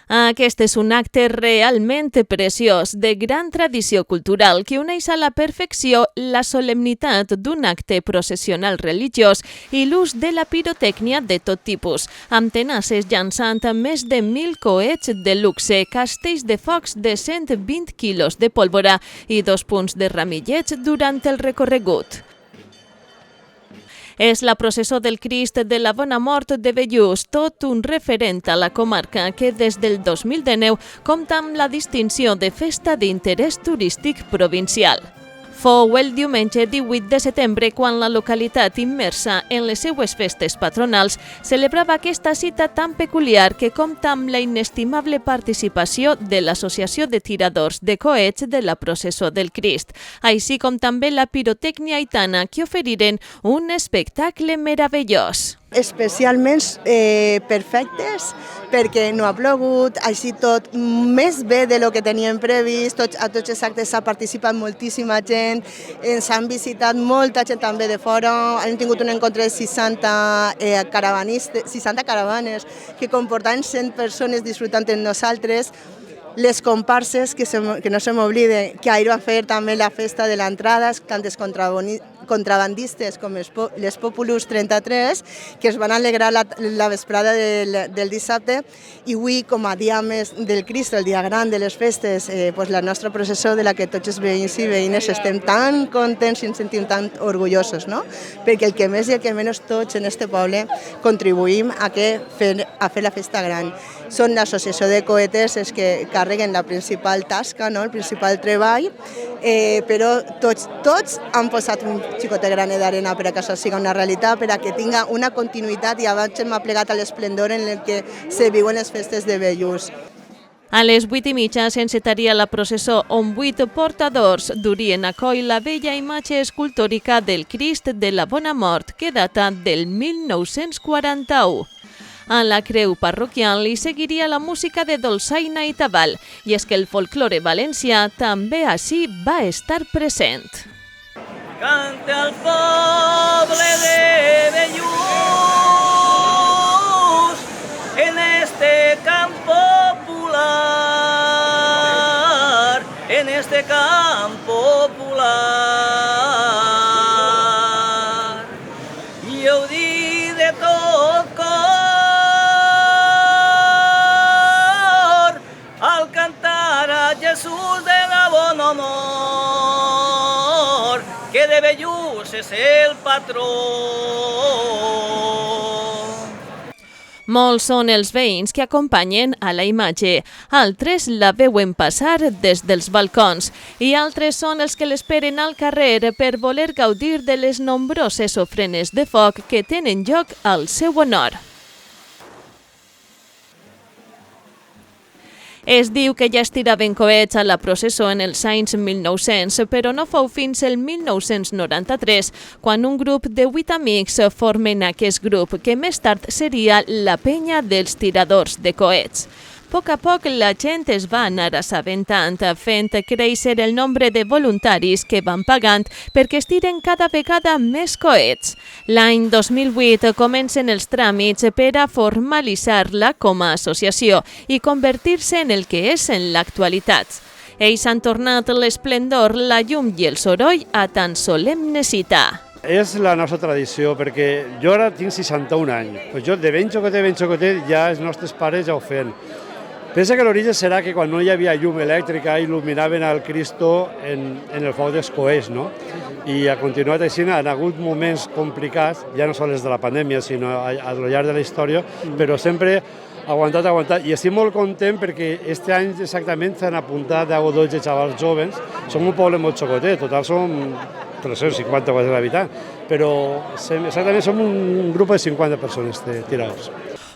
Aquest és un acte realment preciós, de gran tradició cultural, que uneix a la perfecció la solemnitat d'un acte processional religiós i l'ús de la pirotècnia de tot tipus, amb tenaces llançant més de 1.000 coets de luxe, castells de focs de 120 quilos de pólvora i 2 punts de ramillets durant el recorregut. És la processó del Crist de la Bona Mort de Bellús, tot un referent a la comarca que des del 2019 compta amb la distinció de festa d'interès turístic provincial. Fou el diumenge 18 de setembre quan la localitat, immersa en les seues festes patronals, celebrava aquesta cita tan peculiar que compta amb la inestimable participació de l'Associació de Tiradors de Coets de la Processó del Crist, així com també la pirotècnia aitana, que oferiren un espectacle meravellós. Especialment perfectes perquè no ha plogut, així tot més bé de lo que teníem previst, a tots els actes ha participat moltíssima gent, ens han visitat molta gent també de fora, hem tingut un encontre de 60 caravanes que comportaven 100 persones disfrutant amb nosaltres. Les comparses, que no se m'oblide, que ahir van fer també la festa de l'entrada, tant els contrabandistes com les Populus 33, que es van alegrar la vesprada del dissabte, i avui, com a dia més del Crist, el dia gran de les festes, la nostra processó de la que tots els veïns i veïnes estem tan contents i ens sentim tan orgullosos, no? Perquè el que més i el que menys tots en este poble contribuïm a fer la festa gran. Són l'associació de coetes els que carreguen la principal tasca, no? El principal treball, però tots han posat un xicotet granet d'arena per a que això sigui una realitat, per a que tinga una continuïtat i abans hem aplegat a l'esplendor en el que se viuen les festes de Bellús. A les 8:30 s'encetaria la processó on 8 portadors durien a coll la bella imatge escultòrica del Crist de la Bona Mort, que data del 1941. A la creu parroquial li seguiria la música de dolçaina i tabal, i és que el folklore valencià també així va estar present. Cante al poble de Bellús en este camp popular, en este camp popular. I ho dic de tot cor al cantar a Jesús de la Bona Mort, que de Bellús és el patró. Molts són els veïns que acompanyen a la imatge, altres la veuen passar des dels balcons i altres són els que l'esperen al carrer per voler gaudir de les nombroses ofrenes de foc que tenen lloc al seu honor. Es diu que ja es tiraven coets a la processó en els anys 1900, però no fou fins el 1993, quan un grup de 8 amics formen aquest grup, que més tard seria la Penya dels Tiradors de Coets. A poc la gent es va anar assabentant, fent créixer el nombre de voluntaris que van pagant perquè es tiren cada vegada més coets. L'any 2008 comencen els tràmits per a formalitzar-la com a associació i convertir-se en el que és en l'actualitat. Ells han tornat l'esplendor, la llum i el soroll a tan solemne cita. És la nostra tradició, perquè jo ara tinc 61 anys. Jo de ben xocotet, ja els nostres pares ja ho feien. Pensa que l'origen serà que quan no hi havia llum elèctrica il·luminaven el Cristo en el foc dels coets, no? I ha continuat així, han hagut moments complicats, ja no sols de la pandèmia, sinó al llarg de la història, però sempre aguantat. I estic molt content perquè aquest any exactament s'han apuntat 10 o 12 xavals joves. Som un poble molt xocotet, total som 350 habitants, però exactament som un grup de 50 persones de tiradors.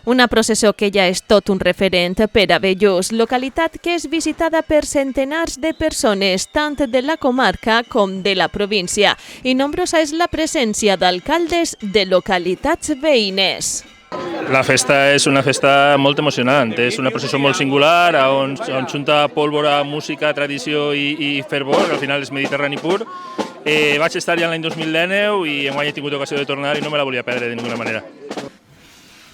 Una processó que ja és tot un referent per a Bellús, localitat que és visitada per centenars de persones, tant de la comarca com de la província, i nombrosa és la presència d'alcaldes de localitats veïnes. La festa és una festa molt emocionant, és una processó molt singular on junta pólvora, música, tradició i fervor, que al final és mediterrani pur. Vaig estar ja l'any 2019 i enguany he tingut ocasió de tornar i no me la volia perdre de ninguna manera.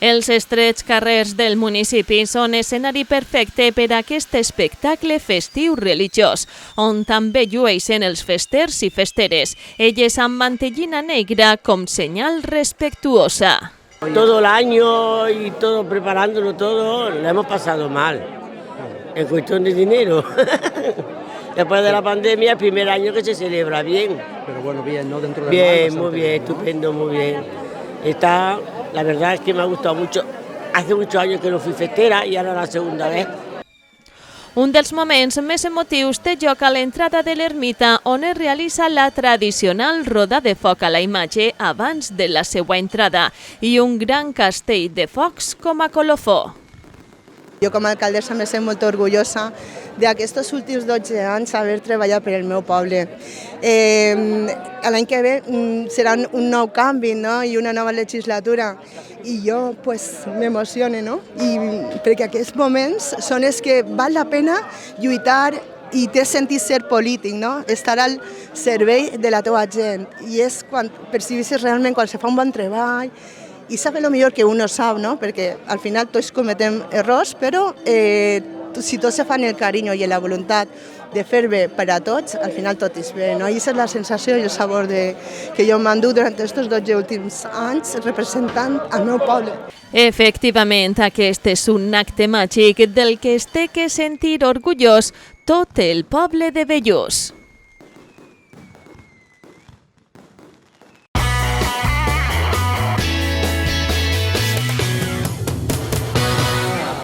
Els estrets carrers del municipi són escenari perfecte per a aquest espectacle festiu religiós, on també llueixen els festers i festeres, elles amb mantellina negra com senyal respectuosa. Todo el año y todo preparándolo todo, lo hemos pasado mal, en cuestión de dinero. Después de la pandemia, el primer año que se celebra bien. Pero bueno, bien, ¿no? Dentro de bien, muy bien, estupendo, muy bien. La verdad es que me ha gustado mucho. Hace muchos años que no fui festera y ahora la segunda vez. Un dels moments més emotius té lloc a l'entrada de l'ermita, on es realitza la tradicional roda de foc a la imatge abans de la seva entrada i un gran castell de focs com a colofó. Jo com a alcaldessa me sent molt orgullosa d'aquests últims 12 anys haver treballat per al meu poble. L'any que ve serà un nou canvi, no? I una nova legislatura i jo m'emocione, no? Perquè aquests moments són els que val la pena lluitar i té sentit ser polític, no? Estar al servei de la teva gent i és quan percibeixes realment quan se fa un bon treball i saber el millor que uno sap, no? Perquè al final tots cometem errors, però si tots se fan el carinyo i la voluntat de fer bé per a tots, al final tot és bé, no? I aquesta és la sensació i el sabor que jo m'endú durant aquests 12 últims anys representant el meu poble. Efectivament, aquest és un acte màgic del que es té que sentir orgullós tot el poble de Bellús.